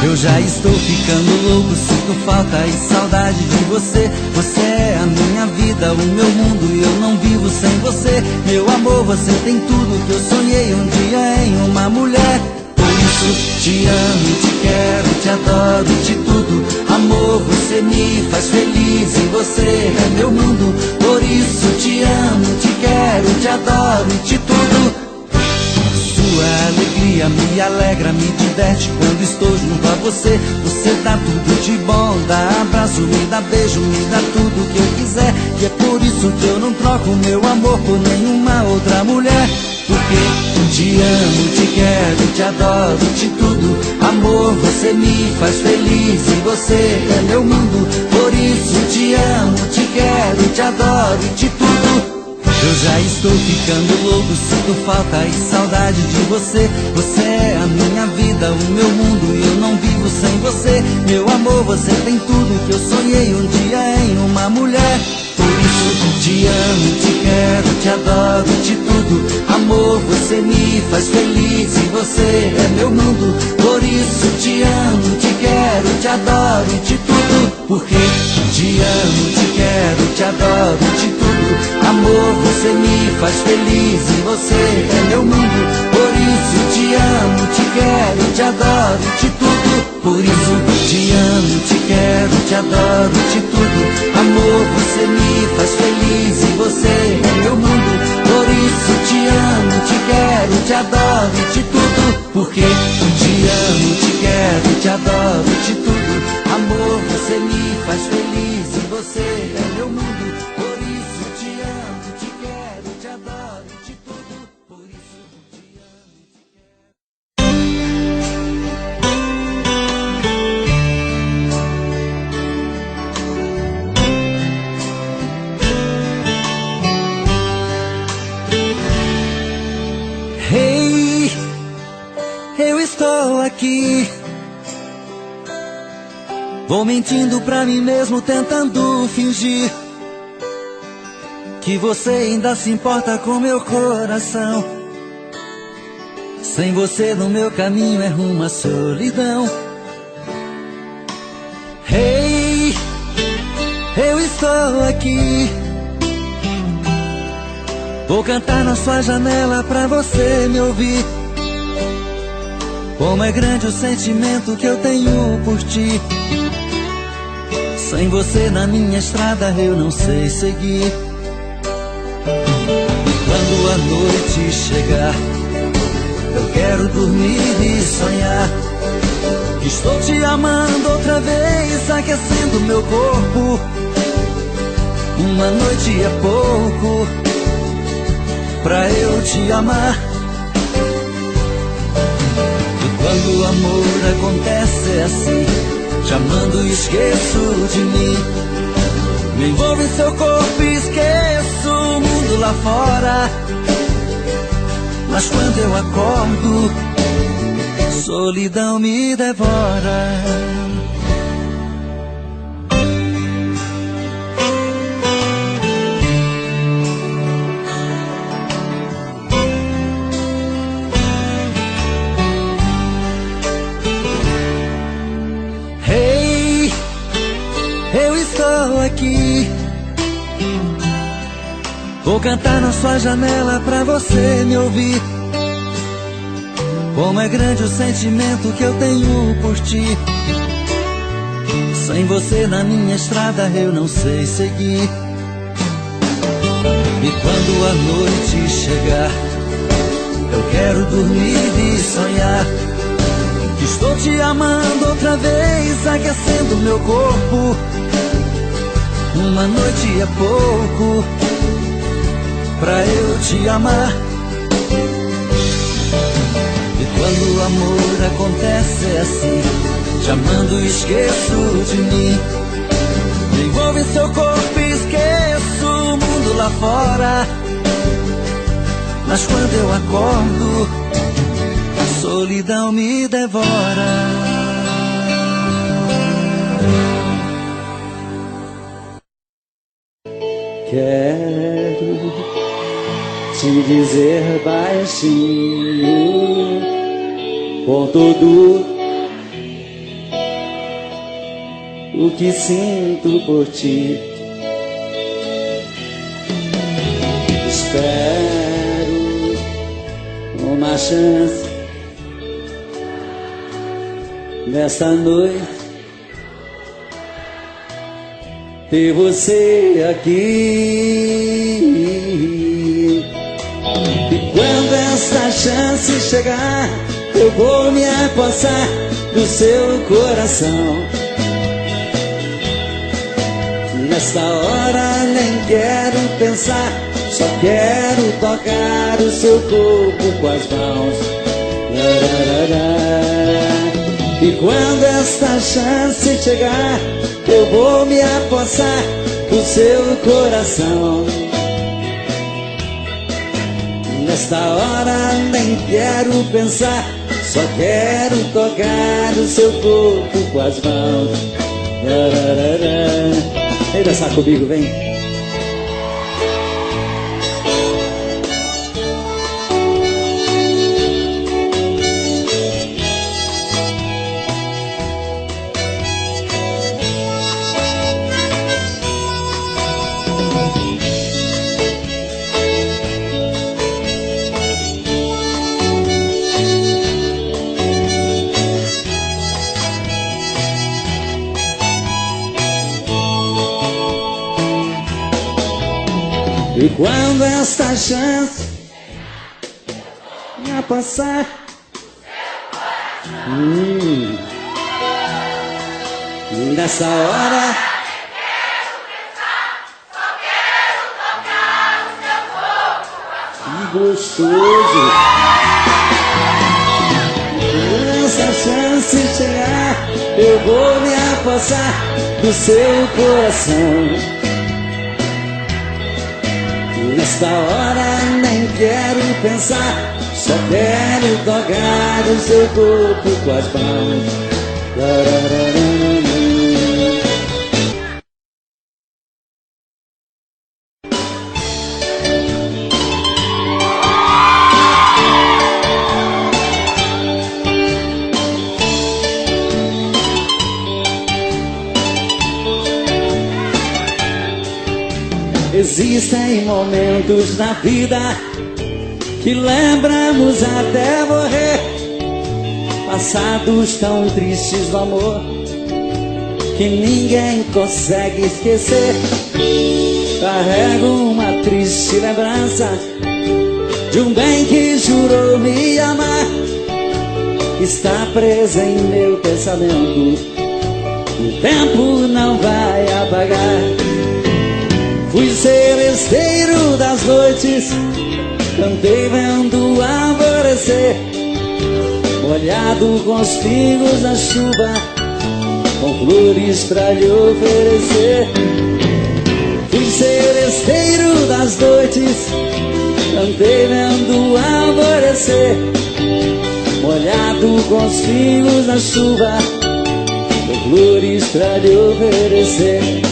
Eu já estou ficando louco, sinto falta e saudade de você. Você é a minha vida, o meu mundo e eu não vivo sem você. Meu amor, você tem tudo que eu sonhei um dia em uma mulher. Por isso te amo, te quero, te adoro, te tudo. Amor, você me faz feliz e você é meu mundo. Por isso te amo, te quero, te adoro, te tudo. Sua alegria me alegra, me diverte quando estou junto a você. Você dá tudo de bom, dá abraço, me dá beijo, me dá tudo que eu quiser. E é por isso que eu não troco meu amor por nenhuma outra mulher. Porque te amo, te quero, te adoro, te tudo. Amor, você me faz feliz e você é meu mundo. Por isso te amo, te quero, te adoro, te tudo. Eu já estou ficando louco, sinto falta e saudade de você. Você é a minha vida, o meu mundo e eu não vivo sem você. Meu amor, você tem tudo que eu sonhei um dia em uma mulher. Por isso te amo, te quero, te adoro, te tudo. Amor, você me faz feliz e você é meu mundo. Por isso te amo, te quero, te adoro, te tudo. Porque te amo, te quero, te adoro, te tudo. Amor, você me faz feliz e você é meu mundo. Por isso te amo, te quero, te adoro, te tudo. Por isso te amo, te quero, te adoro, te tudo. Amor, você me faz feliz e você é meu mundo. Por isso te amo, te quero, te adoro, te tudo. Porque te amo, te quero, te adoro, te tudo. Amor, você me faz feliz e você é meu mundo. Por isso te amo, te quero, te adoro, te tudo. Por isso te amo, te quero. Hey, eu estou aqui. Vou mentindo pra mim mesmo, tentando fingir que você ainda se importa com meu coração. Sem você no meu caminho é rumo à solidão. Hey, eu estou aqui. Vou cantar na sua janela pra você me ouvir. Como é grande o sentimento que eu tenho por ti. Sem você na minha estrada eu não sei seguir. E quando a noite chegar, eu quero dormir e sonhar que estou te amando outra vez, aquecendo meu corpo. Uma noite é pouco pra eu te amar. E quando o amor acontece é assim, te amando e esqueço de mim. Me envolvo em seu corpo e esqueço o mundo lá fora. Mas quando eu acordo, solidão me devora. Aqui vou cantar na sua janela pra você me ouvir. Como é grande o sentimento que eu tenho por ti. Sem você na minha estrada eu não sei seguir. E quando a noite chegar, eu quero dormir e sonhar que estou te amando outra vez, aquecendo meu corpo. Uma noite é pouco pra eu te amar. E quando o amor acontece é assim, te amando e esqueço de mim. Me envolvo em seu corpo e esqueço o mundo lá fora. Mas quando eu acordo, a solidão me devora. Quero te dizer baixinho, com todo o que sinto por ti. Espero uma chance nesta noite ter você aqui. E quando esta chance chegar, eu vou me apossar do seu coração. Nesta hora nem quero pensar, só quero tocar o seu corpo com as mãos. E quando esta chance chegar, eu vou me apossar do seu coração. Nesta hora nem quero pensar, só quero tocar o seu corpo com as mãos. Vem dançar comigo, vem. E quando esta chance me passar, nessa hora que gostoso. Quando essa chance chegar, eu vou me apossar do seu coração. Nesta hora nem quero pensar, só quero tocar o seu corpo com as mãos. Existem momentos na vida que lembramos até morrer, passados tão tristes do amor que ninguém consegue esquecer. Carrego uma triste lembrança de um bem que jurou me amar, está presa em meu pensamento, o tempo não vai apagar. Fui seresteiro das noites, cantei vendo o alvorecer, molhado com os pingos da chuva, com flores pra lhe oferecer. Fui seresteiro das noites, cantei vendo o alvorecer, molhado com os pingos da chuva, com flores pra lhe oferecer.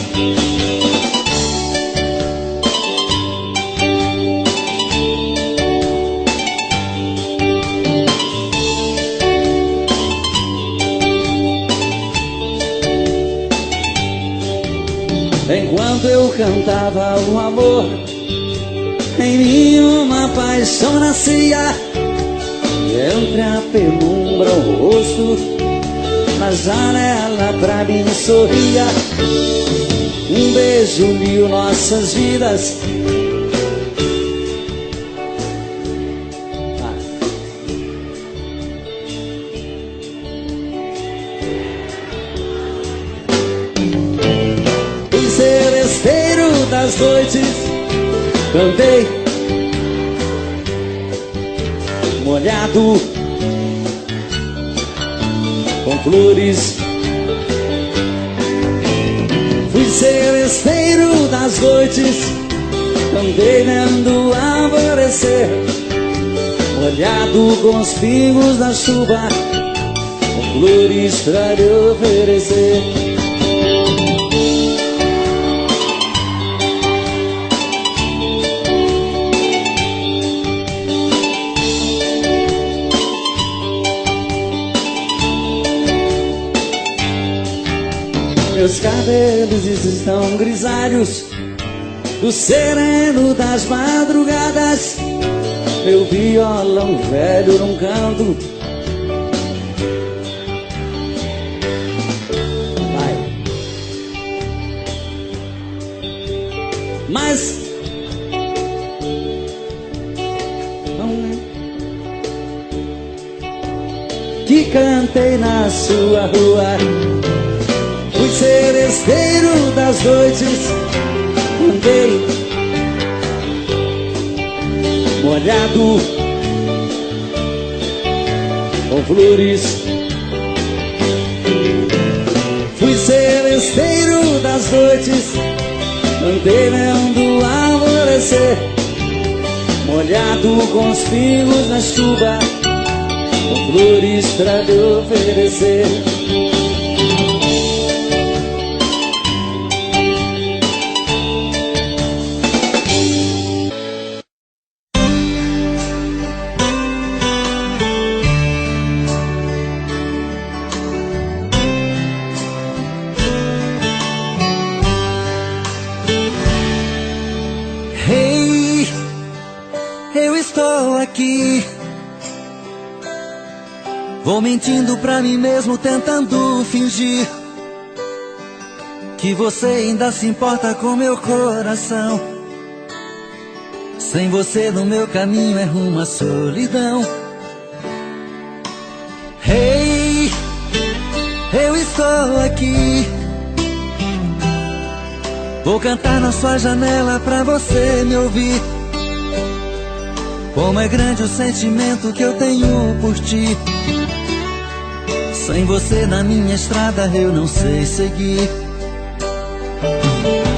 Enquanto eu cantava o amor, em mim uma paixão nascia, e entre a penumbra o rosto na janela pra mim sorria. Um beijo uniu nossas vidas, das noites, cantei molhado com flores. Fui seresteiro das noites, cantei vendo o alvorecer, molhado com os pingos da chuva, com flores pra lhe oferecer. Meus cabelos estão grisalhos do sereno das madrugadas. Meu violão velho num canto. Vai. Mas que cantei na sua rua, fui seresteiro das noites, andei molhado com flores. Fui seresteiro das noites, andei vendo alvorecer, molhado com os pingos na chuva, com flores pra lhe oferecer. Hey, eu estou aqui. Vou mentindo pra mim mesmo, tentando fingir que você ainda se importa com meu coração. Sem você no meu caminho é rumo à solidão. Hey, eu estou aqui. Vou cantar na sua janela pra você me ouvir. Como é grande o sentimento que eu tenho por ti. Sem você na minha estrada eu não sei seguir.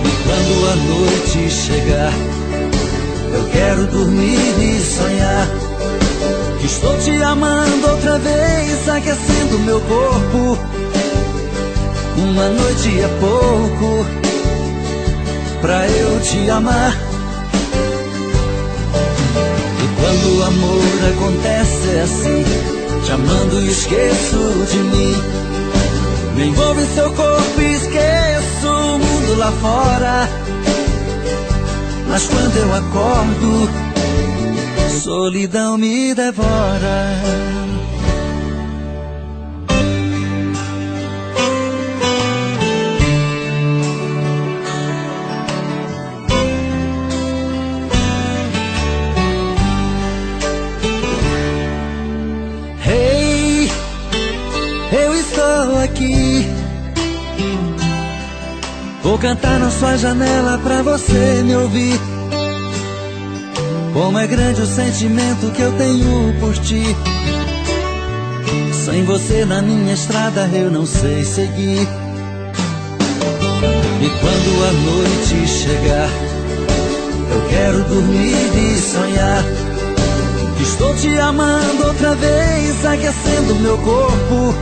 E quando a noite chegar, eu quero dormir e sonhar que estou te amando outra vez, aquecendo meu corpo. Uma noite é pouco pra eu te amar. E quando o amor acontece é assim, te amando e esqueço de mim. Me envolvo em seu corpo e esqueço o mundo lá fora. Mas quando eu acordo, solidão me devora. Hey, eu estou aqui. Vou cantar na sua janela pra você me ouvir. Como é grande o sentimento que eu tenho por ti. Sem você na minha estrada eu não sei seguir. E quando a noite chegar, eu quero dormir e sonhar que estou te amando outra vez, aquecendo meu corpo.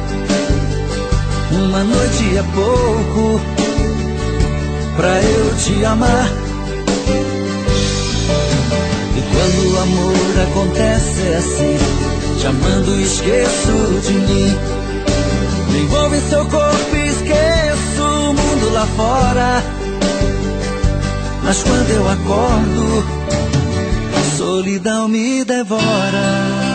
Uma noite é pouco pra eu te amar. E quando o amor acontece é assim, te amando e esqueço de mim. Me envolvo em seu corpo e esqueço o mundo lá fora. Mas quando eu acordo, a solidão me devora.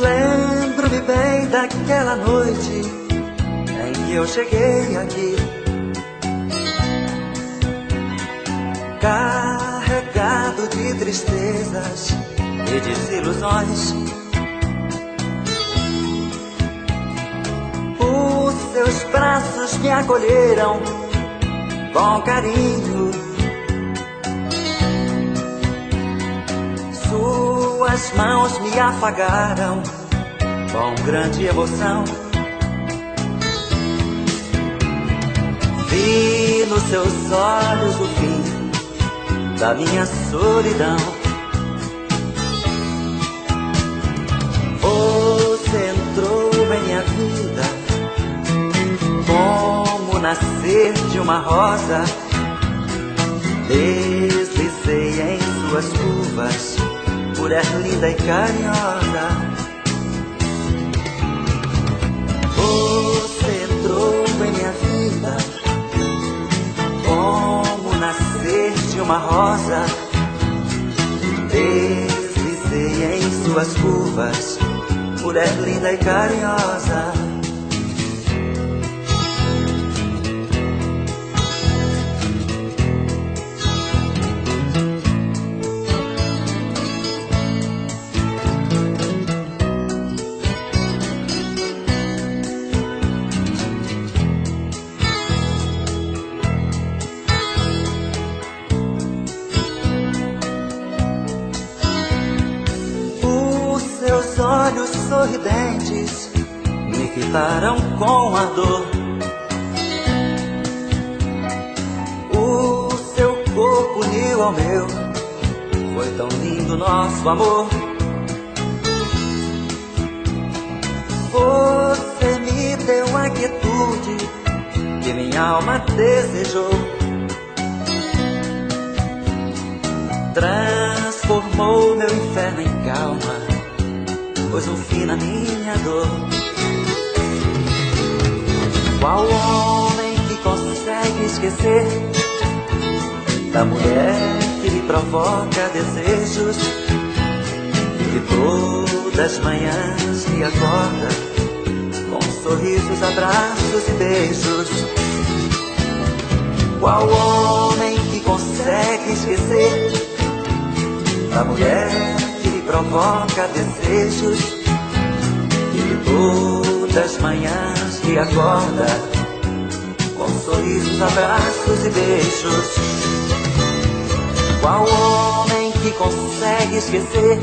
Lembro-me bem daquela noite em que eu cheguei aqui, carregado de tristezas e desilusões. Os seus braços me acolheram com carinho, suas mãos me afagaram com grande emoção. Vi nos seus olhos o fim da minha solidão. Você entrou em minha vida como nascer de uma rosa. Deslizei em suas curvas, mulher linda e carinhosa. Você entrou em minha vida como nascer de uma rosa. Deslizei em suas curvas, mulher linda e carinhosa. Seus olhos sorridentes me fitaram com ardor. O seu corpo uniu ao meu, foi tão lindo nosso amor. Você me deu a quietude que minha alma desejou. Transformou meu inferno em calma, pôs um fim na minha dor. Qual homem que consegue esquecer da mulher que lhe provoca desejos, que todas as manhãs lhe acorda com sorrisos, abraços e beijos? Qual homem que consegue esquecer da mulher que lhe provoca desejos, que todas as manhãs lhe acorda com sorrisos, abraços e beijos? Qual homem que consegue esquecer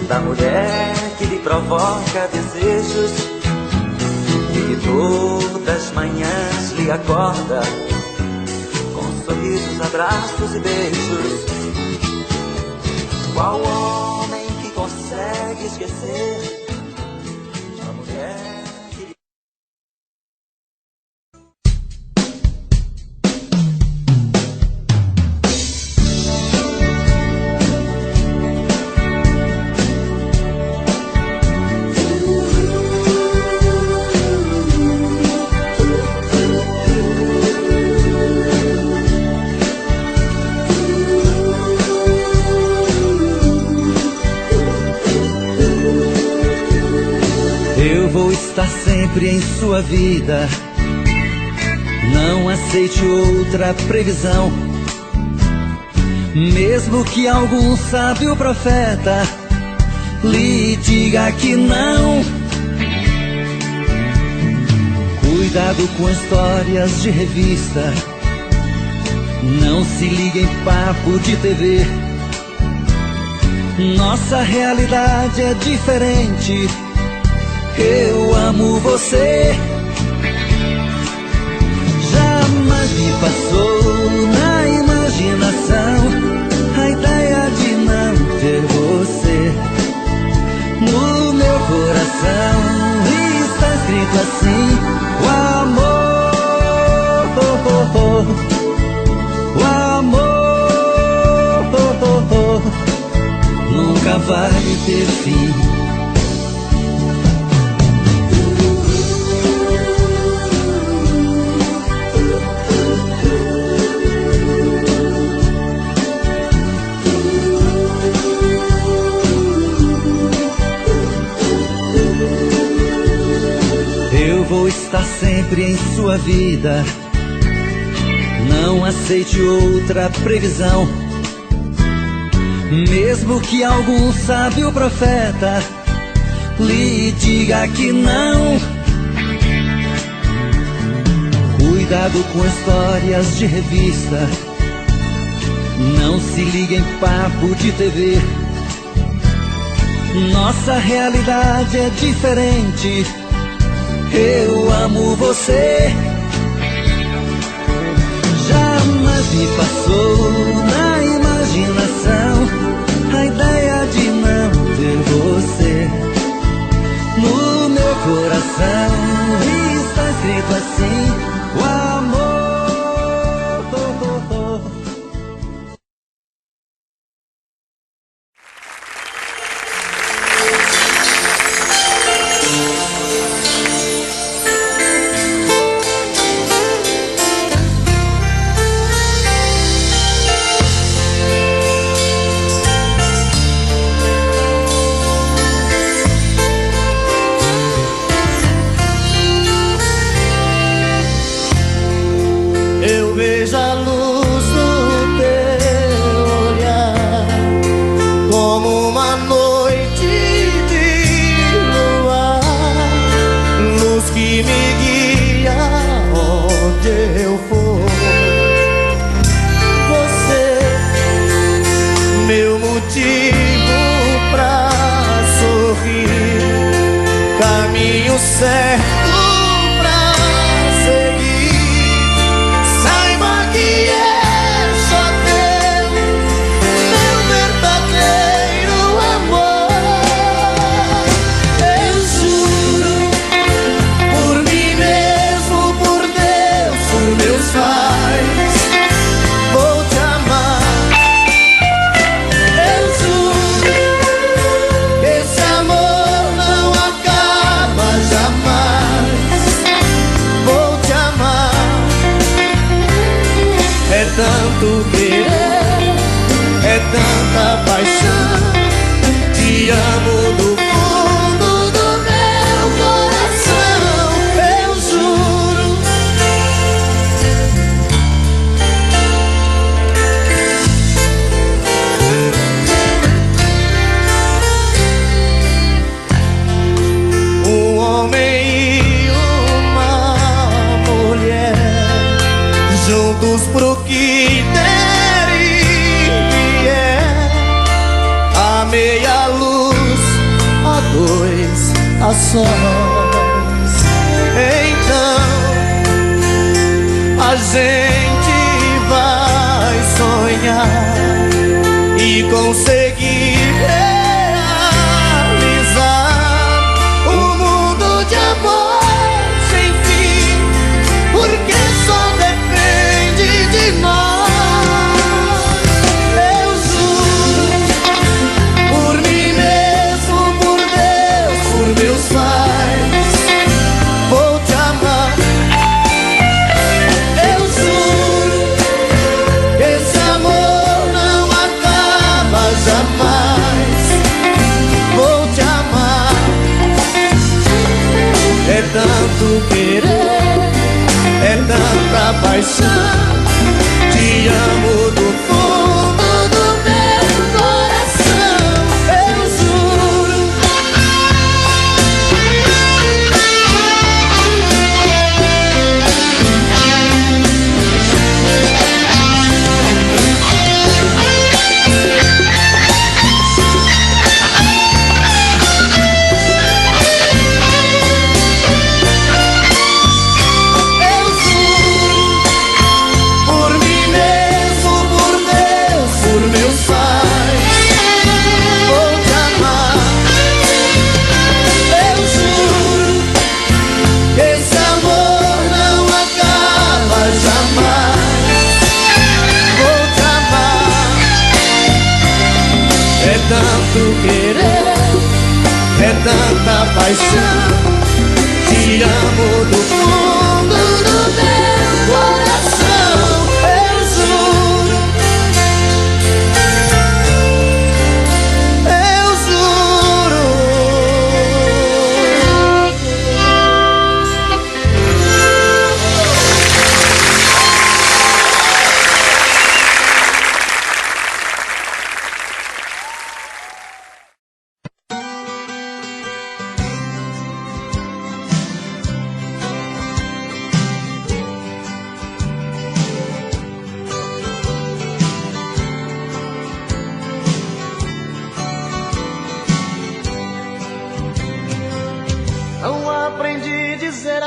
da mulher que lhe provoca desejos, que todas as manhãs lhe acorda com sorrisos, abraços e beijos? Qual homem que consegue esquecer a mulher que... Eu vou estar sempre em sua vida, não aceite outra previsão. Mesmo que algum sábio profeta lhe diga que não. Cuidado com histórias de revista, não se ligue em papo de TV. Nossa realidade é diferente. Eu amo você. Jamais me passou na imaginação a ideia de não ter você. No meu coração está escrito assim: o amor, o amor nunca vai ter fim. Eu vou estar sempre em sua vida, não aceite outra previsão. Mesmo que algum sábio profeta lhe diga que não. Cuidado com histórias de revista, não se ligue em papo de TV. Nossa realidade é diferente. Eu amo você. me passou na imaginação a ideia de não ter você no meu coração. E está escrito assim: o amor.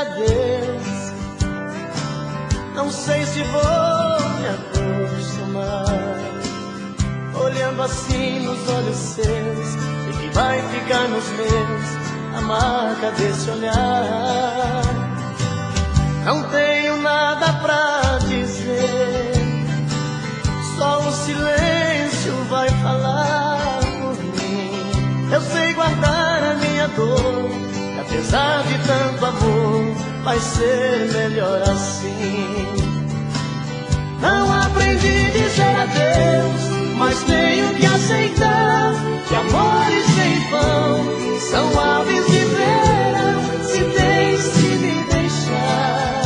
adeus. Não sei se vou me acordar. acostumar. Olhando assim nos olhos seus, e que vai ficar nos meus a marca desse olhar. Não tenho nada pra dizer, só o silêncio vai falar por mim. Eu sei guardar a minha dor, que apesar de tanto amor, vai ser melhor assim. Não aprendi a dizer adeus, mas tenho que aceitar que amores sem vão são aves de verão, se tens que me deixar.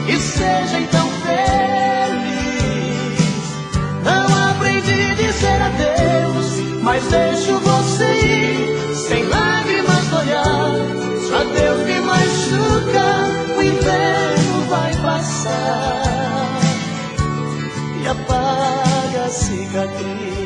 E seja então feliz. Não aprendi a dizer adeus, mas deixo você ir, sem lágrimas no olhar. Se o adeus me machuca, o inverno vai passar e apaga a cicatriz.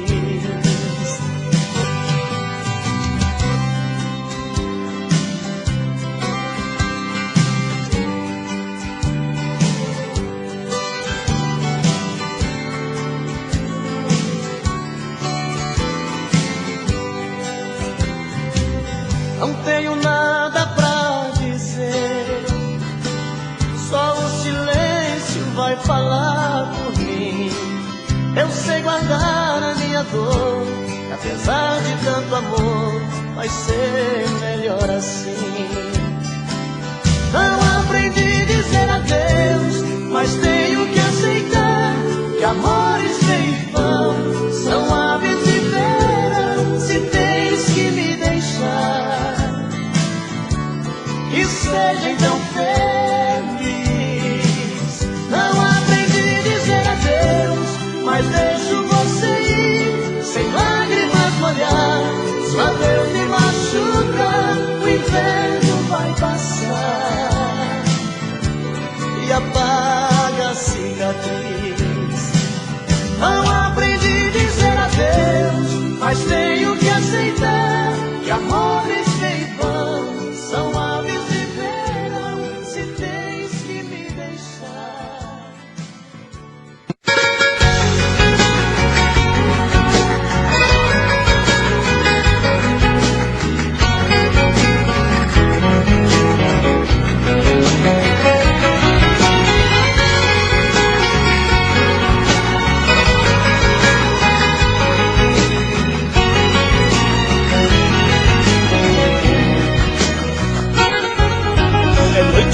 Não tenho nada pra dizer, só o silêncio vai falar por mim. Eu sei guardar a minha dor, que apesar de tanto amor, vai ser melhor assim. Não aprendi a dizer adeus, mas tenho que aceitar que amores sem vão são aves de verão, se tens que me deixar. E seja então feliz. Não aprendi a dizer adeus, mas deixo você ir, sem lágrimas no olhar. Se o adeus me machuca, o inverno vai passar e apaga a cicatriz. Não aprendi a dizer adeus, mas tenho que aceitar que amores sem vão são aves de verão, se tens que me deixar.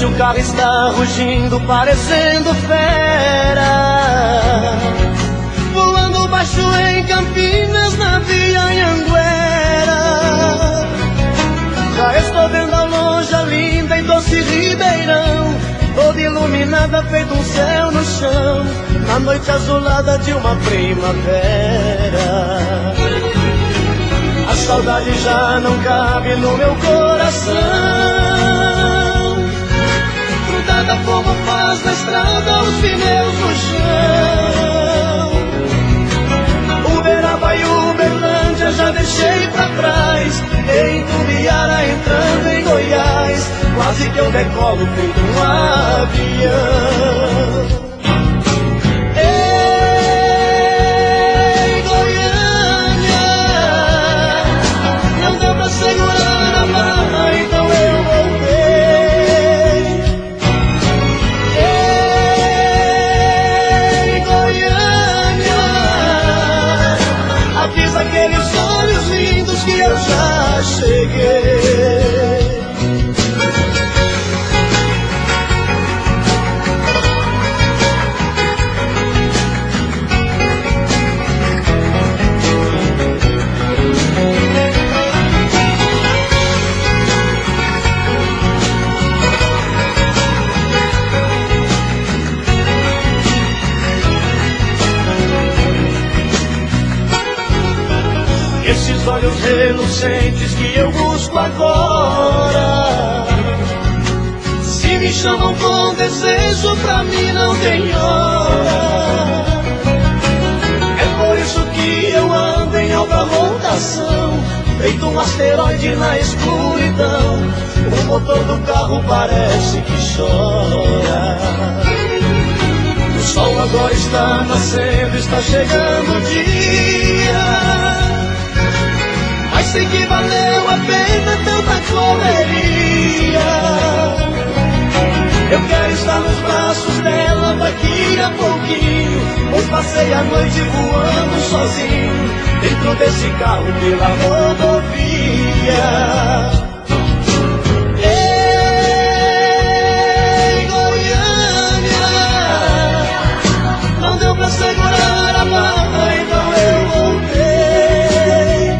O carro está rugindo, parecendo fera, voando baixo em Campinas, na Via Anhanguera. Já estou vendo ao longe a linda e doce Ribeirão, toda iluminada, feito um céu no chão, na noite azulada de uma primavera. A saudade já não cabe no meu coração, como faz na estrada os pneus no chão. Uberaba e Uberlândia já deixei pra trás, em Tubiara entrando em Goiás, quase que eu decolo feito um avião. Ei, Goiânia, não deu pra segurar a barra, então eu voltei. Aqueles olhos lindos que eu já cheguei. Esses olhos relucentes que eu busco agora, se me chamam com desejo, pra mim não tem hora. É por isso que eu ando em alta rotação, feito um asteroide na escuridão. O motor do carro parece que chora. O sol agora está nascendo, está chegando o dia. Mas sei que valeu a pena tanta correria. Eu quero estar nos braços dela daqui a pouquinho, pois passei a noite voando sozinho dentro desse carro pela rodovia. Segurar a barra, então eu voltei.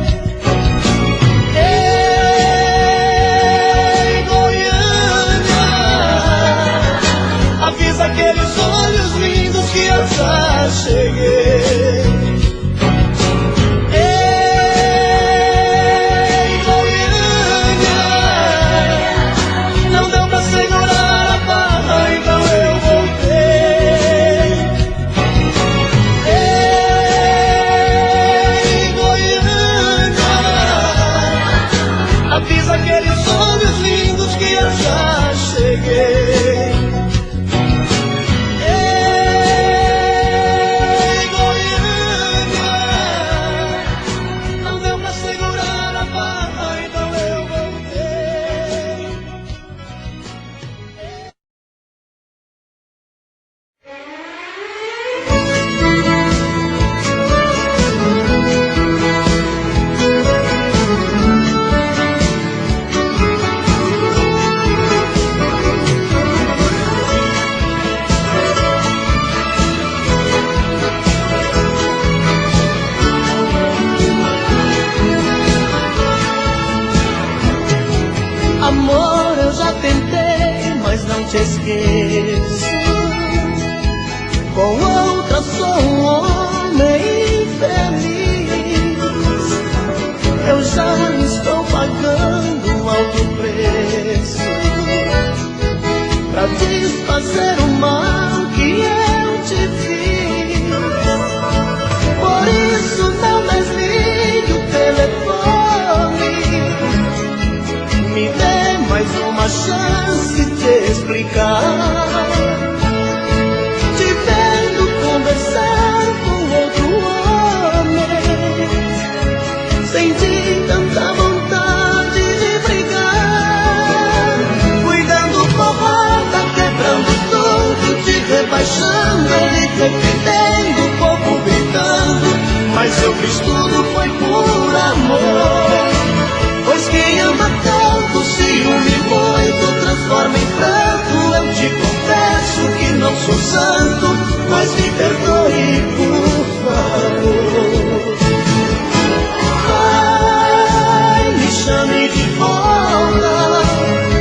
Ei, Goiânia, avisa aqueles olhos lindos que eu já cheguei. Ei, Goiânia, não deu pra segurar a barra, então eu voltei. Avisa aqueles olhos lindos que eu já cheguei. Ei, Goiânia, não deu pra segurar a barra, então eu voltei. Amor, eu já tentei, mas não te esqueço. Com outra sou um homem infeliz. Eu já estou pagando um alto preço pra desfazer o mal que eu te fiz. Por isso não desligue o telefone, me dê mais uma chance de explicar. Te vendo conversar com outro homem, senti tanta vontade de brigar. Fui dando porrada, quebrando tudo, te rebaixando, ele defendendo, o povo gritando. Mas eu fiz tudo, foi por amor. Pois quem ama tanto, ciúme muito, transforma em pranto. Eu te confesso que não sou santo, mas me perdoe, por favor. Vai, me chame de volta,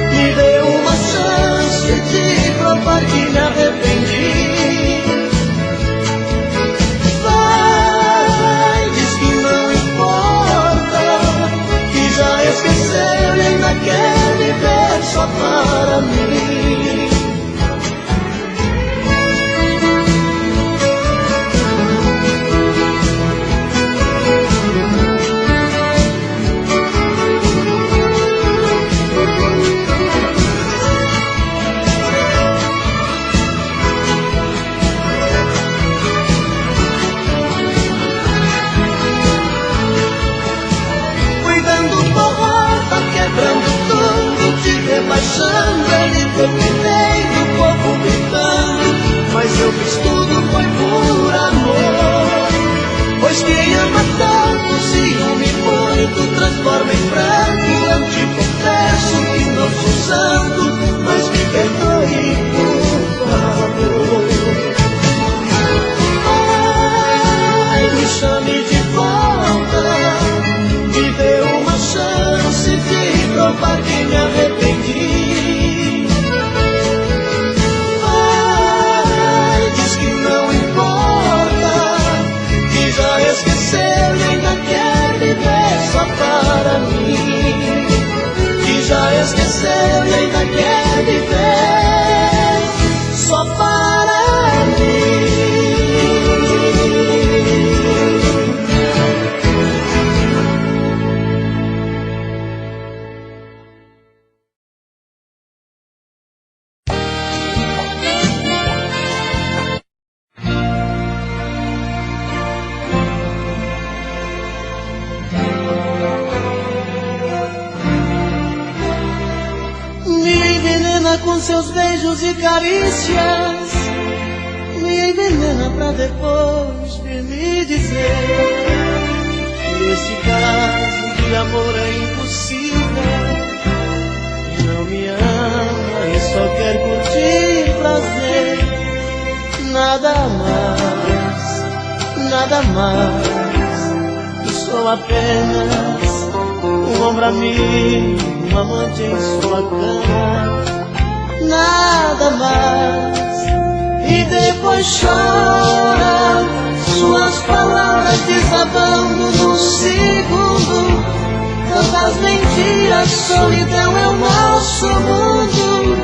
me dê uma chance de provar que me arrependi. Vai, diz que não importa, já esqueceu e ainda quer viver só para mim. Quebrando tudo, te rebaixando, ele defendendo, o povo gritando. Mas eu fiz tudo, foi por amor. Pois quem ama tanto, ciúme muito, transforma em pranto. Eu te confesso que não sou santo, mas me perdoe, por favor. Ai, me chame de volta, me dê uma chance de provar que me arrependi. Vai, diz que não importa, que já esqueceu e ainda quer viver só para mim. Que já esqueceu e ainda quer viver só para mim. com seus beijos e carícias, me envenena pra depois vir me dizer que esse caso de amor é impossível. Não me ama e só quer curtir prazer. Nada mais, sou apenas um ombro amigo, um amante em sua cama. Nada mais. E depois chora, suas palavras desabando no segundo. Tantas mentiras, solidão é o nosso mundo.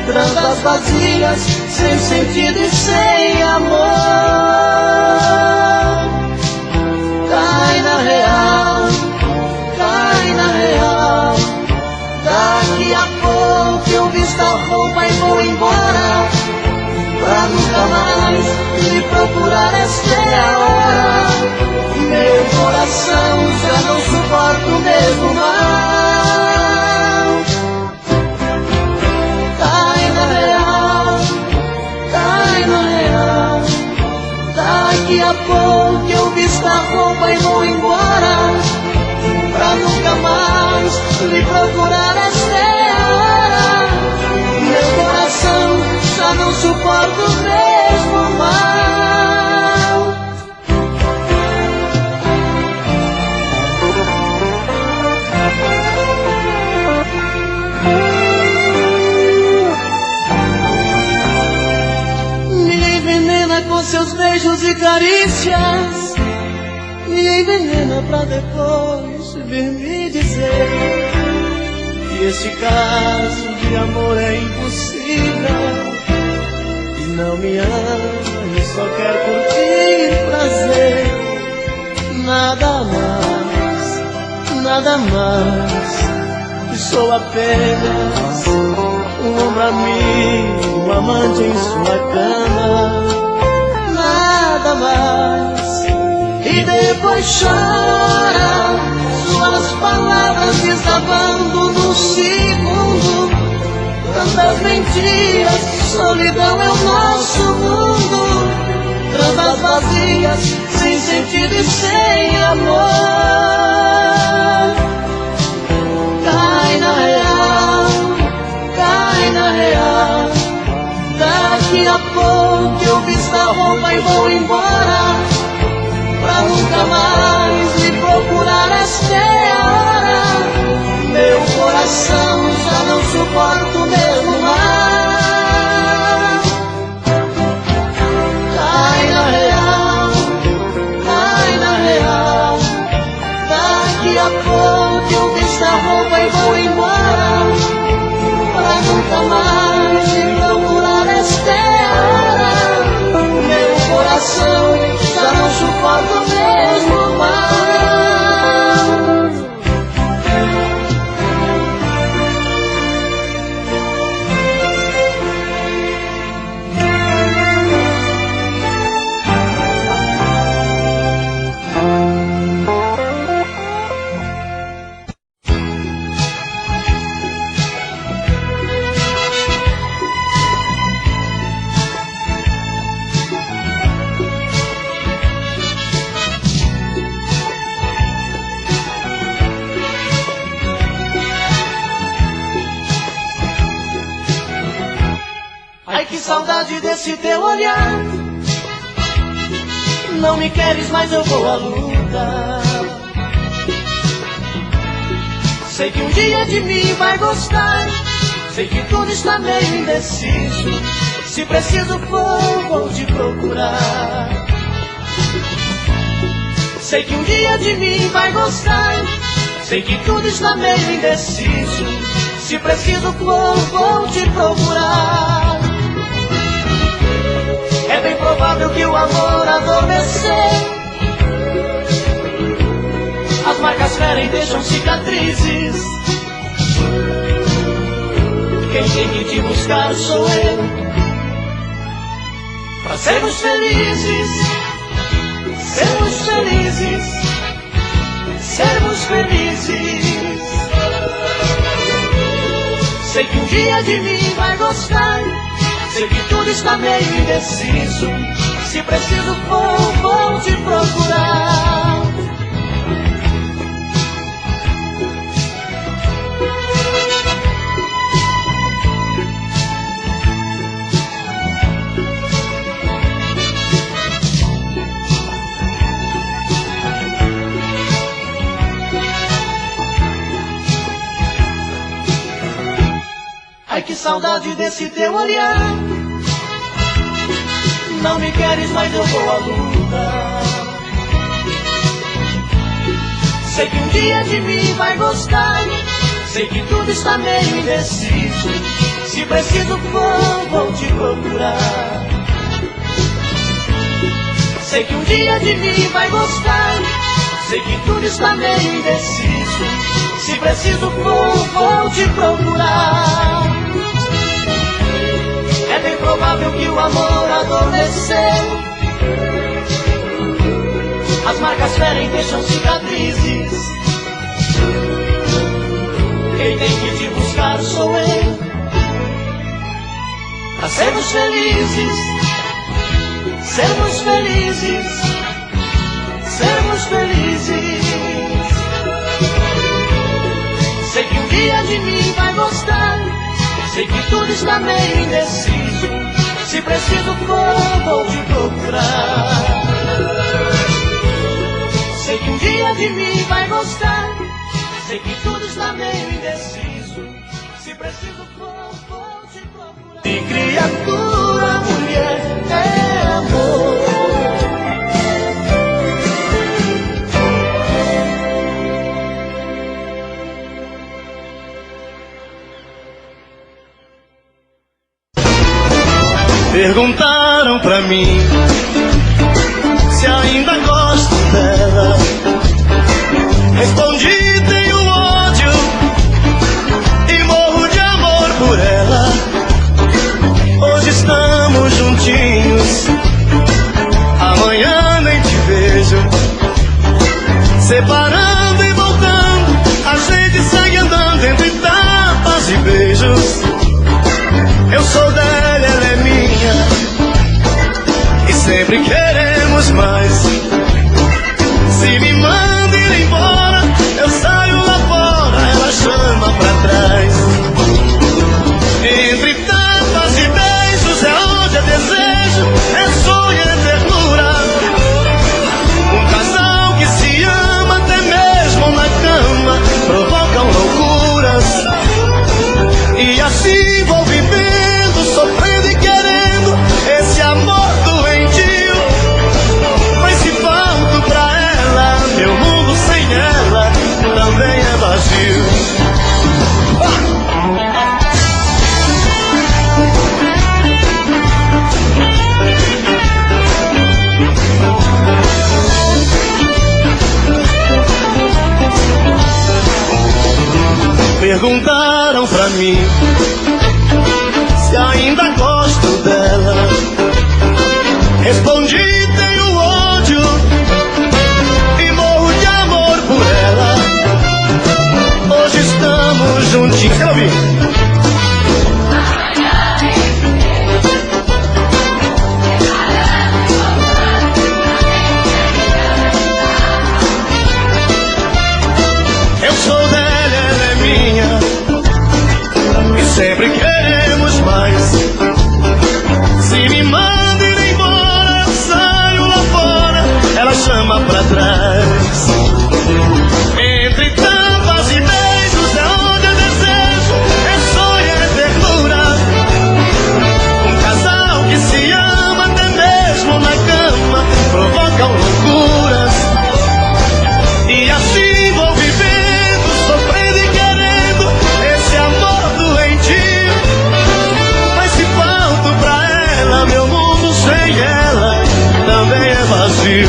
Trandas vazias, sem sentido e sem amor. Cai na real, daqui a pouco eu visto a roupa e vou embora, pra nunca mais me procurar. Esta é a hora. Meu coração já não suporta o mesmo mal. Cai na real, daqui a pouco eu visto a roupa e vou embora, pra nunca mais me procurar. Esta é a hora. Meu coração já não suporta o mesmo mal. Me envenena com seus beijos e carícias, me envenena pra depois vir me dizer que esse caso de amor é impossível. E não me ama e só quer curtir prazer. Nada mais, sou apenas um ombro amigo, um amante em sua cama. Nada mais. E depois chora, suas palavras desabando no segundo. Tantas mentiras, solidão é o nosso mundo. Trandas vazias, sem sentido e sem amor. Cai na real, daqui a pouco eu visto a roupa e vou embora, pra nunca mais me procurar. Esta é a hora. Meu coração já não suporta o mesmo mal. Cai na real, daqui a pouco eu visto a roupa e vou embora, pra nunca mais me procurar. Esta é a hora. Meu coração já não suporta o mesmo mal. Ai, que saudade desse teu olhar. Não me queres, mas eu vou à luta. Sei que um dia de mim vai gostar. Sei que tudo está meio indeciso. Se preciso for, vou te procurar. Sei que um dia de mim vai gostar. Sei que tudo está meio indeciso. Se preciso for, vou te procurar. É bem provável que o amor adormecer. As marcas ferem, deixam cicatrizes. Quem tem que te buscar sou eu, pra sermos felizes, sermos felizes, sermos felizes. Sei que um dia de mim vai gostar. Sei que tudo está meio indeciso. Se preciso for, vou te procurar. Ai, que saudade desse teu olhar. Não me queres, mas eu vou à luta. Sei que um dia de mim vai gostar. Sei que tudo está meio indeciso. Se preciso for, vou te procurar. Sei que um dia de mim vai gostar. Sei que tudo está meio indeciso. Se preciso for, vou te procurar. É bem provável que o amor adormeceu. As marcas ferem, deixam cicatrizes. Quem tem que te buscar sou eu. Pra sermos felizes, sermos felizes, sermos felizes. Sei que um dia de mim vai gostar. Sei que tudo está meio indeciso. Se preciso for, vou te procurar. Sei que um dia de mim vai gostar. Sei que tudo está meio indeciso. Se preciso for, vou te procurar. E criatura, mulher, é amor. Perguntaram pra mim se ainda gosto dela. Respondi, tenho ódio e morro de amor por ela. Hoje estamos juntinhos, amanhã nem te vejo. Separando e voltando, a gente segue andando entre tapas e beijos. Eu sou dela, ela é minha, e sempre queremos mais. Se me manda ir embora, eu saio lá fora, ela chama pra trás. Entre tapas e beijos é onde é desejo, é sonho, é ternura. Um casal que se ama até mesmo na cama provocam loucuras. E assim vou vivendo, sofrendo e querendo esse amor doentio. Mas se falto pra ela, meu mundo sem ela também é vazio. Perguntaram pra mim se ainda gosto dela. Respondi, tenho ódio e morro de amor por ela. Hoje estamos juntinhos. Quero ouvir. Eu sou dela, ela é minha, e sempre queremos mais. Se me manda ir embora, eu saio lá fora, ela chama pra trás. Entre tapas e beijos é onde é desejo, é sonho, é ternura. Um casal que se ama até mesmo na cama provocam loucuras. E assim vou vivendo, sofrendo e querendo esse amor doentio. Mas se falto pra ela, meu mundo sem ela também é vazio.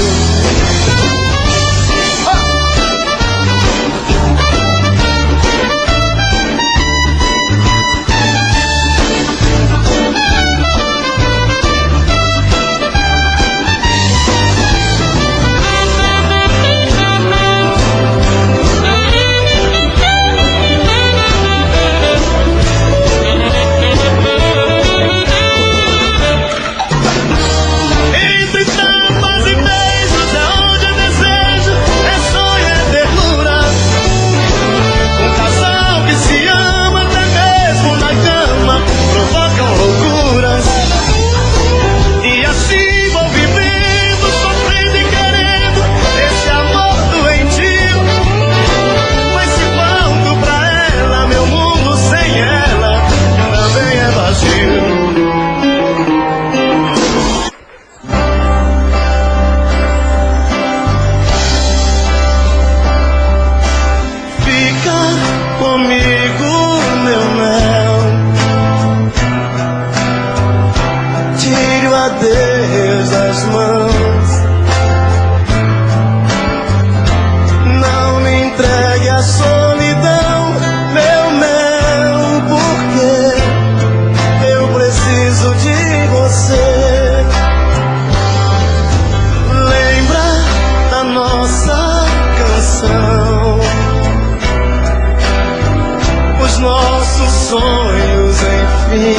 os nossos sonhos, enfim.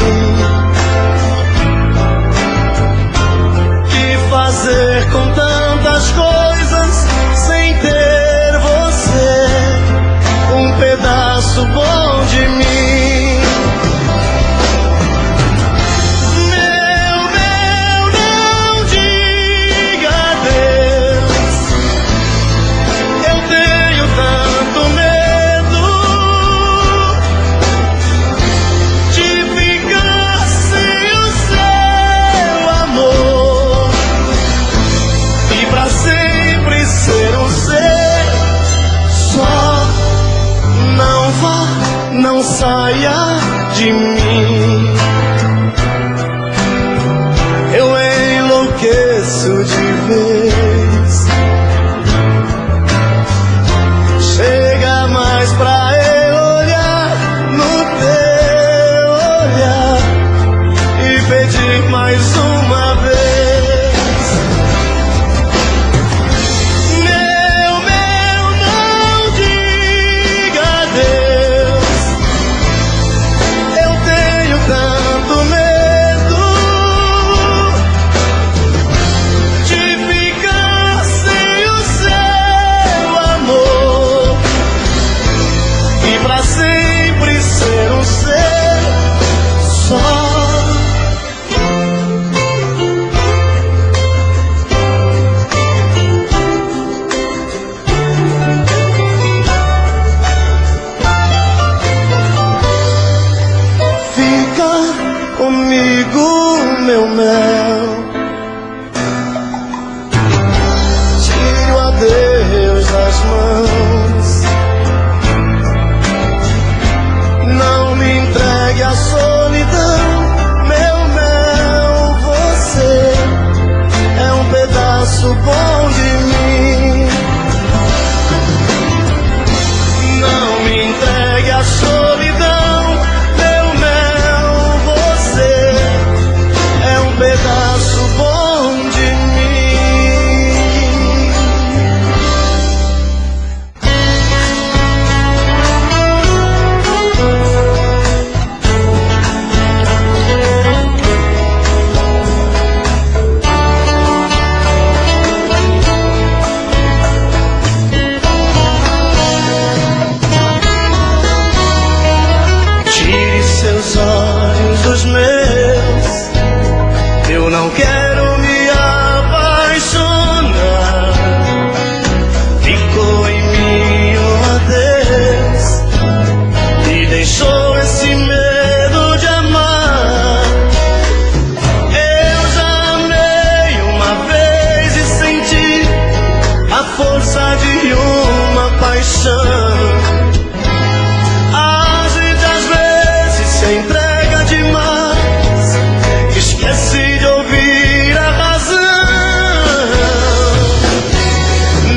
Que fazer com tantas coisas sem ter você, um pedaço bom de mim. Não saia de mim, eu enlouqueço de vez. Chega mais pra eu olhar no teu olhar e pedir mais uma vez. Meu mel, tire o adeus das mãos, não me entregue à solidão. Meu mel, você é um pedaço bom de mim. Não me entregue à solidão. Meu mel, você é um pedaço bom de Tire seus olhos dos meus, eu não quero me apaixonar. Ficou em mim um adeus e deixou esse medo de amar. Eu já amei uma vez e senti a força de uma paixão. A gente às vezes se entrega demais, esquece de ouvir a razão.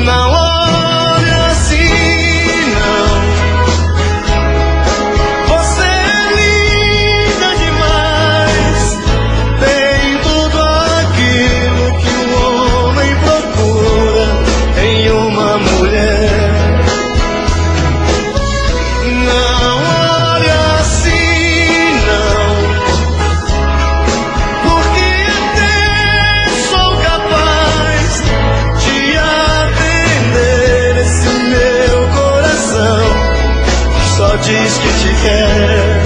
Não olhe assim, não. Você é linda demais, tem tudo aquilo que um homem procura em uma mulher. Não olhe assim, não, porque até sou capaz de atender esse meu coração que só diz que te quer.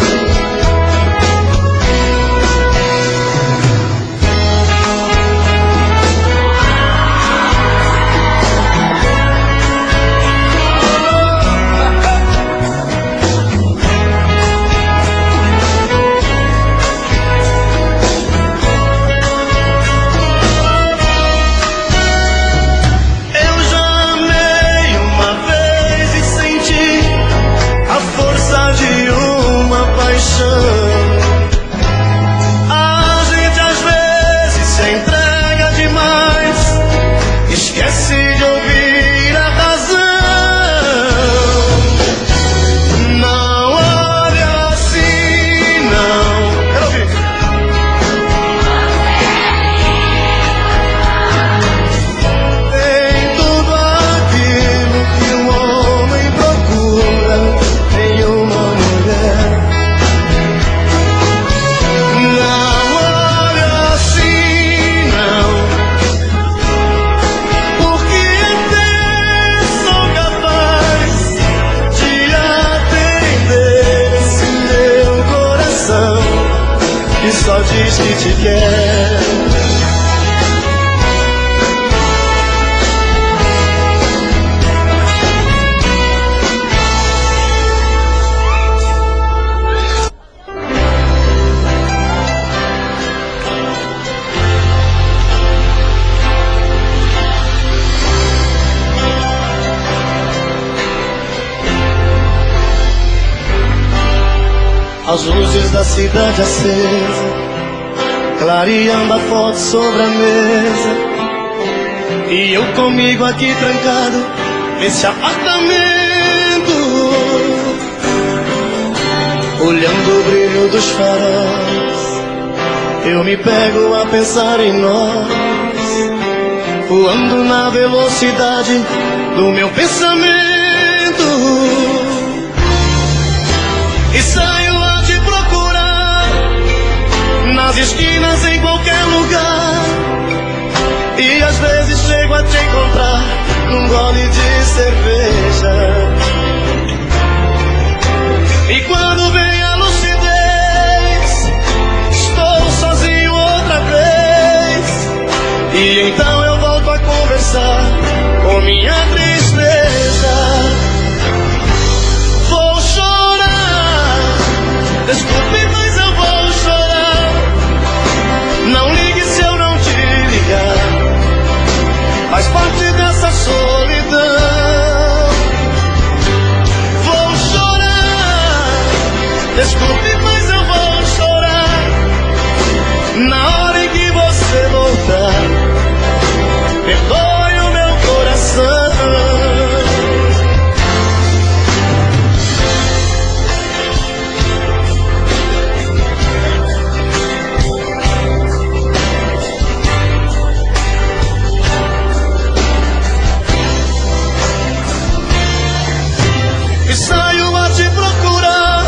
Eu já amei uma vez e senti a força de uma diz que te quer. As luzes da cidade acesa, clareando a foto sobre a mesa, e eu comigo aqui trancado nesse apartamento, olhando o brilho dos faróis. Eu me pego a pensar em nós, voando na velocidade do meu pensamento, e saio a te procurar nas esquinas, em qualquer lugar, e às vezes chego a te encontrar num gole de cerveja. E quando vem a lucidez, estou sozinho outra vez, e então eu volto a conversar com minha tristeza. Vou chorar, desculpe, mas eu vou chorar. Não ligue se eu não te ligar, faz parte dessa solidão. Vou chorar, desculpe, mas eu vou chorar. Na hora em que você voltar, perdoe o meu coração. E saio a te procurar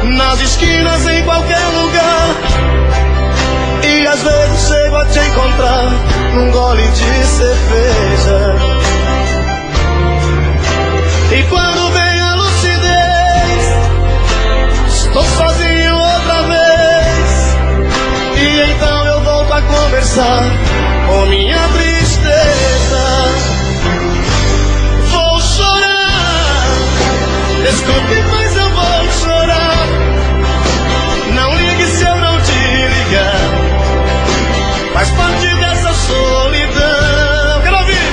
nas esquinas, em qualquer lugar, e às vezes chego a te encontrar num gole de cerveja. E quando vem a lucidez, estou sozinho outra vez, e então eu volto a conversar com minha tristeza. Vou chorar, desculpe, mas eu vou chorar. Não ligue se eu não te ligar, faz parte dessa solidão. Quero ouvir.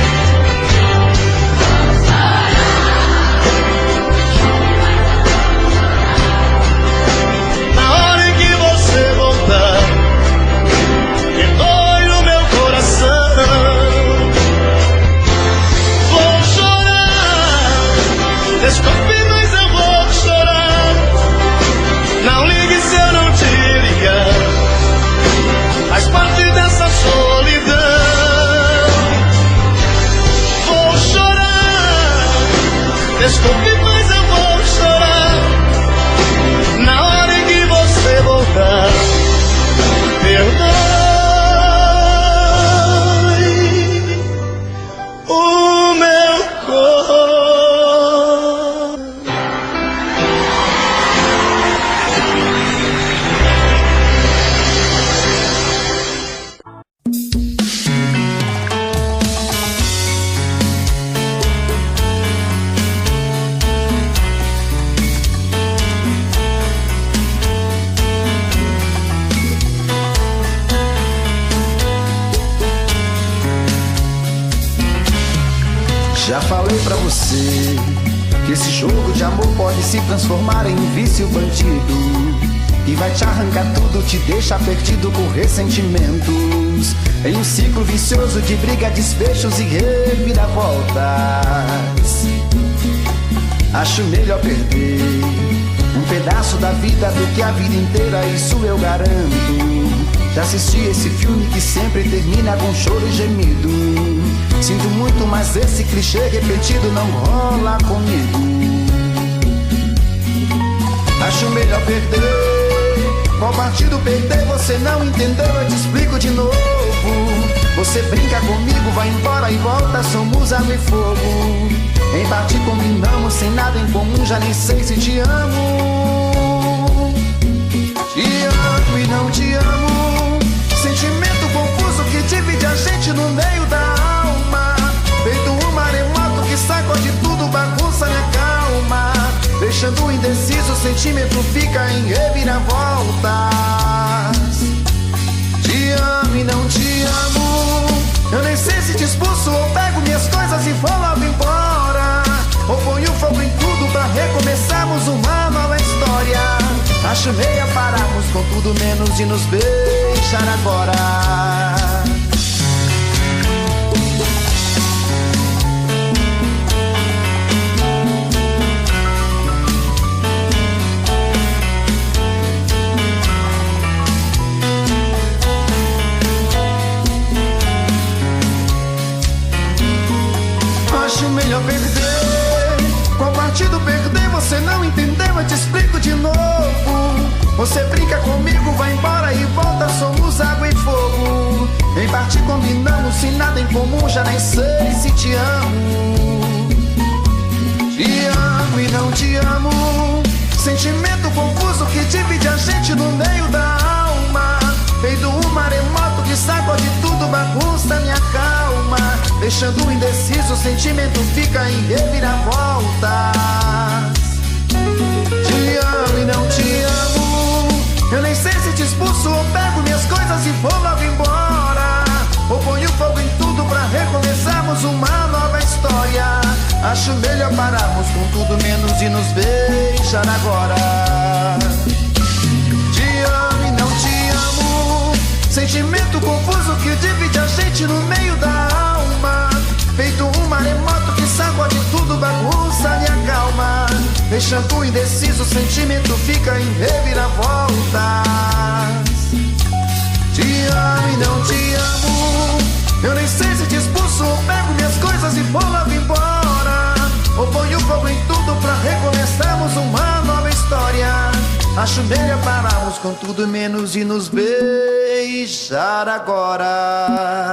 Na hora em que você voltar, perdoe o meu coração. Vou chorar, desculpe, mas eu vou chorar. Não ligue se eu não te ligar, faz parte dessa solidão. Vou chorar, desculpe, mas eu vou chorar. Na hora em que você voltar, perdoe o meu coração. Já falei pra você que esse jogo de amor pode se transformar em um vício bandido, e vai te arrancar tudo, te deixar perdido com ressentimentos, em um ciclo vicioso de briga, desfechos e reviravoltas. Acho melhor perder um pedaço da vida do que a vida inteira, isso eu garanto. Já assisti esse filme que sempre termina com choro e gemido. Sinto muito, mas esse clichê repetido não rola comigo. Acho melhor perder. Qual partido perder? Você não entendeu, eu te explico de novo. Você brinca comigo, vai embora e volta, somos água e fogo. Em parte combinamos, sem nada em comum, já nem sei se te amo. Te amo e não te sentimento fica em reviravoltas. Te amo e não te amo. Eu nem sei se te expulso ou pego minhas coisas e vou logo embora, ou ponho fogo em tudo pra recomeçarmos uma nova história. Acho meia pararmos com tudo menos de nos beijar agora. Acho melhor perder. Qual partido perder? Você não entendeu, eu te explico de novo. Você brinca comigo, vai embora e volta, somos água e fogo. Em parte combinamos, sem nada em comum, já nem sei se te amo. Te amo e não te amo. Sentimento confuso que divide a gente no meio da alma. Feito um maremoto que sacode tudo, bagunça minha calma. Deixando indeciso, o sentimento fica em reviravoltas. Te amo e não te amo. Eu nem sei se te expulso ou pego minhas coisas e vou logo embora, ou ponho fogo em tudo pra recomeçarmos uma nova história. Acho melhor pararmos com tudo menos de nos beijar agora. Te amo e não te amo. Sentimento confuso que divide a gente no meio da alma. Feito um maremoto que sacode tudo, bagunça minha calma. Deixando indeciso, o sentimento fica em reviravoltas. Te amo e não te amo. Eu nem sei se te expulso ou pego minhas coisas e vou logo embora, ou ponho fogo em tudo pra recomeçarmos uma nova história. Acho melhor pararmos com tudo menos de nos beijar agora.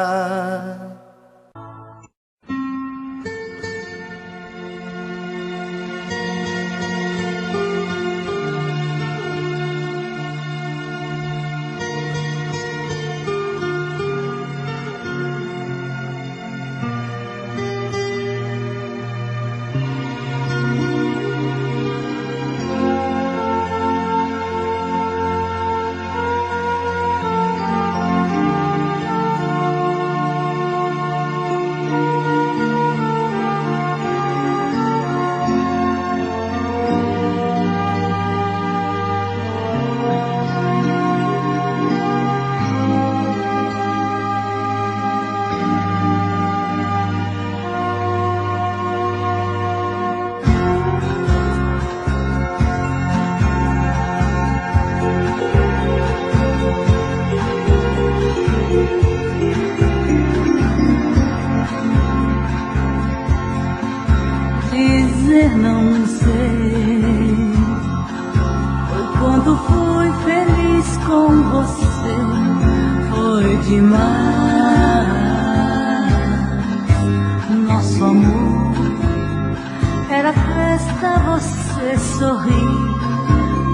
Não sei, foi quando fui feliz com você, foi demais. Nosso amor era festa, você sorri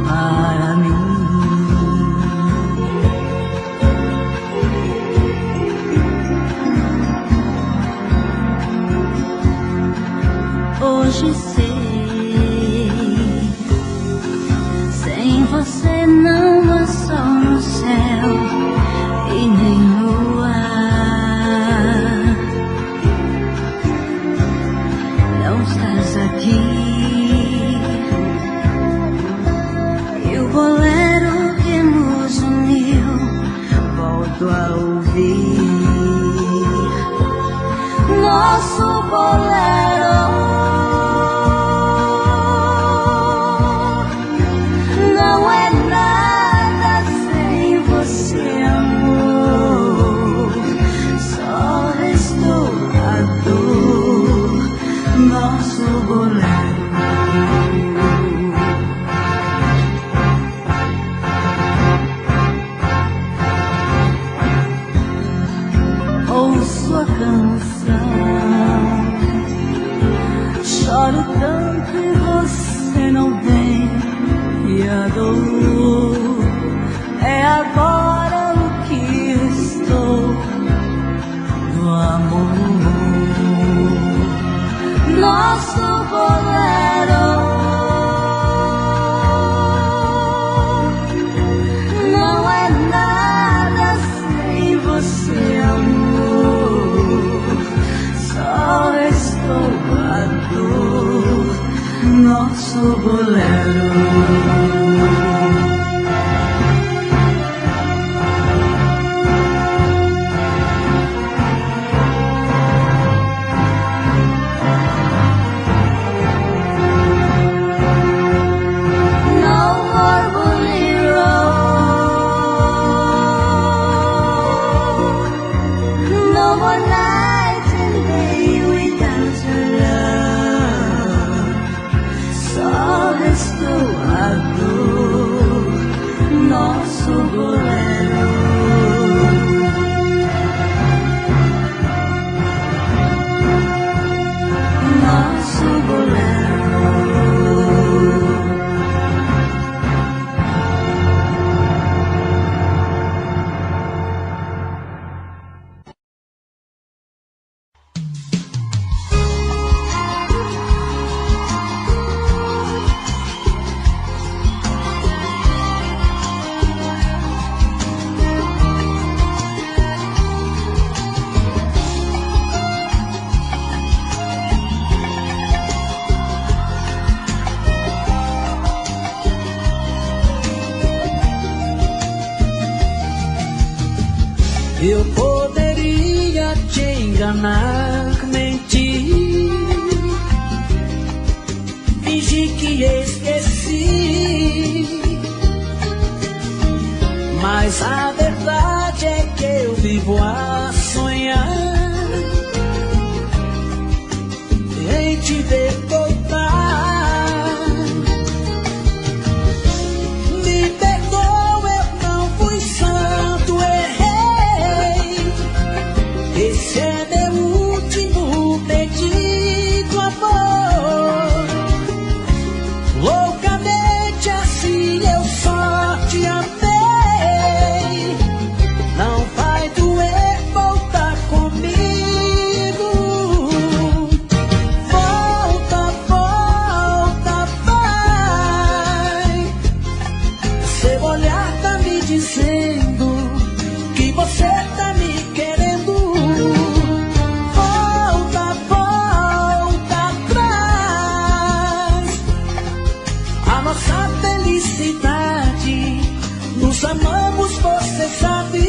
para mim. Hoje sei, sem você não há sol no céu e nem lua. Não estás aqui e o bolero que nos uniu volto a ouvir. Nosso bolero não é nada sem você, amor. Só restou a dor, nosso bolero. Ouço a canção, choro tanto e você não vem. E a dor é agora o que estou do amor. Nosso bolero Eu poderia te enganar, mentir, fingir que esqueci, mas a verdade é que eu vivo a sonhar em te ver voltar. Me perdoa, eu não fui santo, errei. Esse é meu último pedido, amor. Loucamente assim eu só te amei. Não vai doer voltar comigo. Volta, volta, vai. Seu olhar tá me dizendo que você tá me querendo. Volta, volta atrás. A nossa felicidade, nos amamos, você sabe.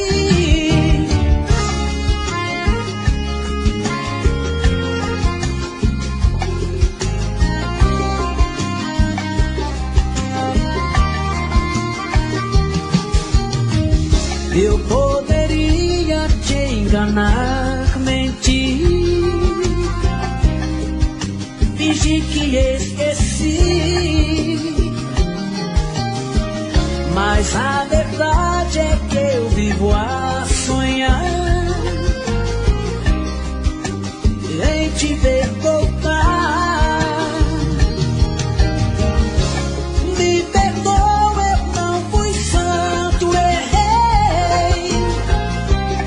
Eu poderia te enganar, mentir, fingir que esqueci, mas a verdade é que eu vivo a sonhar em te ver voltar. Me perdoa, eu não fui santo, errei.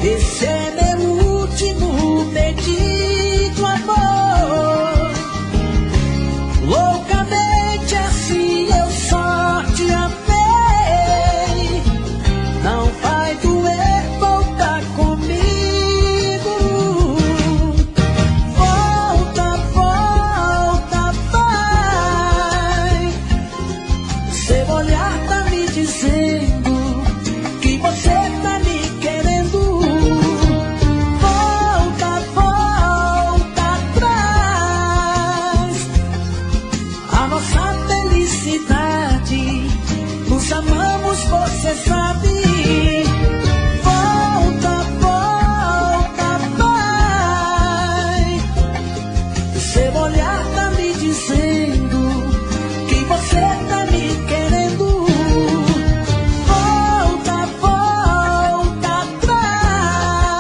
Esse é meu último pedido, amor. Loucamente assim eu só te amei. Não vai doer voltar comigo. Volta, volta, vai. Seu olhar tá me dizendo que você tá me querendo. Volta, volta atrás. A nossa felicidade, nos amamos, você sabe. Volta, volta, vai. Seu olhar tá me dizendo que você tá me querendo. Volta, volta atrás.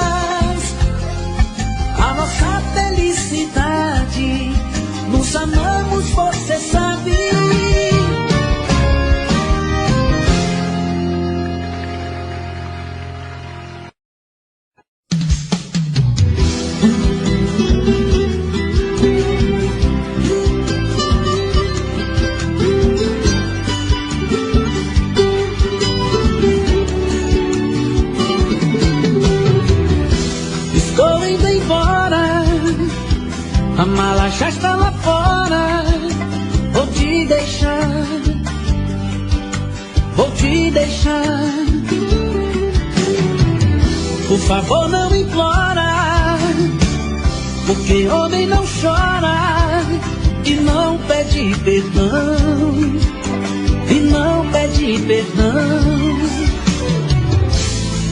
A nossa felicidade, nos amamos, você sabe. Estou indo embora, a mala já está lá fora. Vou te deixar, vou te deixar. Por favor, não implora, porque homem não chora e não pede perdão, e não pede perdão.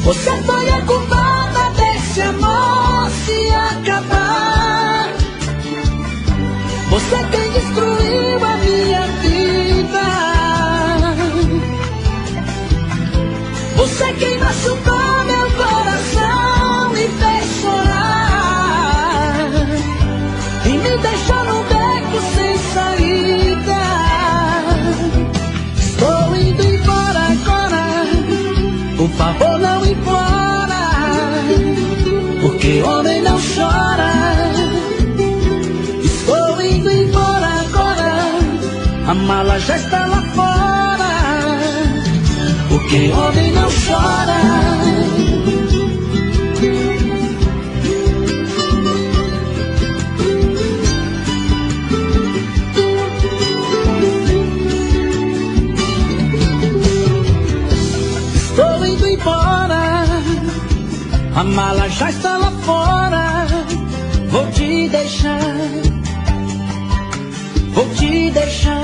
Você foi a culpada desse amor se acabar. Você quem destruiu a minha vida. Você quem machucou meu coração, me fez chorar e me deixou num beco sem saída. Estou indo embora agora, por favor não implora, porque homem não chora. Estou indo embora agora, a mala já está lá fora, porque homem não chora. Estou indo embora, A mala já está lá fora. Vou te deixar, vou te deixar.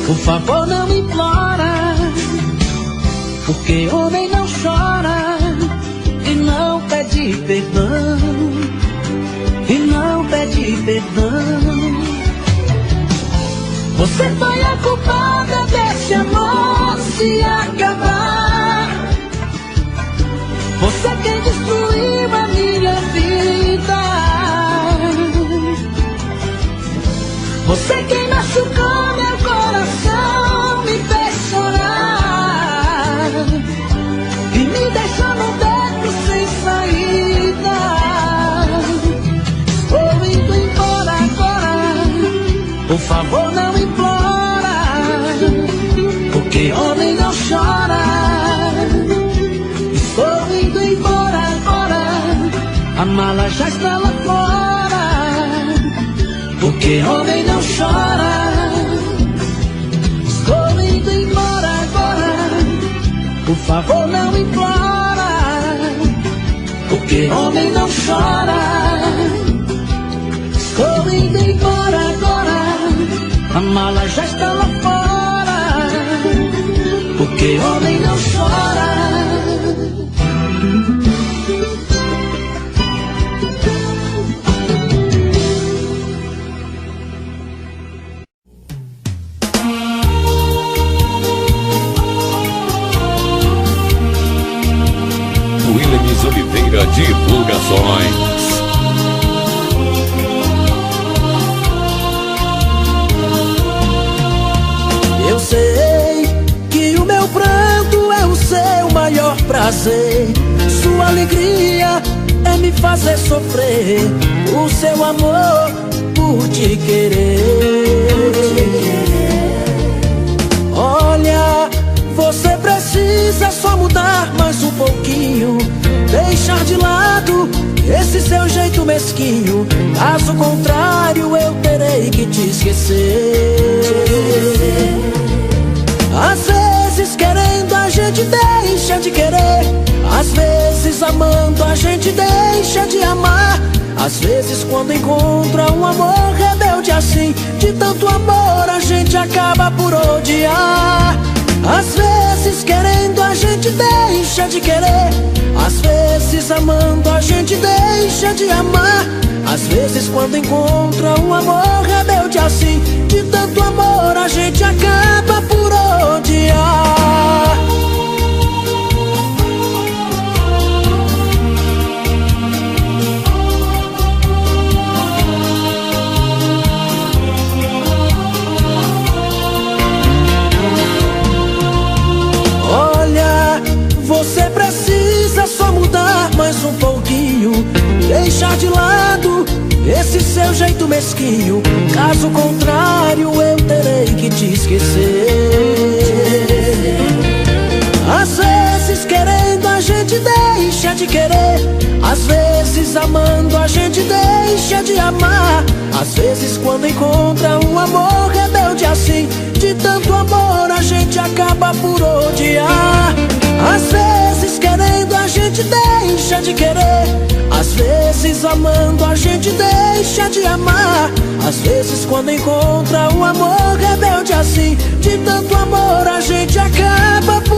Por favor, não implora, porque homem não chora e não pede perdão, e não pede perdão. Você foi a culpada desse amor se acabar. Você quem destruiu a minha vida. Você quem machucou meu coração, me fez chorar e me deixou no beco sem saída. Estou indo embora agora. Por favor, não implora, porque homem não chora. Estou indo embora agora. A mala já está lá fora, porque homem não chora. Estou indo embora agora. Por favor, não implora, porque homem não chora. Estou indo embora agora. A mala já está lá fora, porque homem não chora. Williams Oliveira Divulgações. Eu sei que o meu pranto é o seu maior prazer. Sua alegria é me fazer sofrer. O seu amor por te querer. Olha, você precisa só mudar mais um pouquinho, deixar de lado esse seu jeito mesquinho. Caso contrário eu terei que te esquecer. Às vezes querendo a gente deixa de querer. Às vezes amando a gente deixa de amar. Às vezes quando encontra um amor rebelde assim, de tanto amor a gente acaba por odiar. Às vezes querendo a gente deixa de querer. Às vezes amando a gente deixa de amar. Às vezes quando encontra um amor rebelde assim, de tanto amor a gente acaba por odiar. Olha, você precisa só mudar mais um pouquinho, deixar de lado esse seu jeito mesquinho. Caso contrário eu terei que te esquecer. Às vezes querendo a gente deixa de querer. Às vezes amando a gente deixa de amar. Às vezes quando encontra um amor rebelde assim, de tanto amor a gente acaba por odiar. Às vezes querendo a gente deixa de querer. Às vezes amando a gente deixa de amar. Às vezes quando encontra um amor rebelde assim, de tanto amor a gente acaba por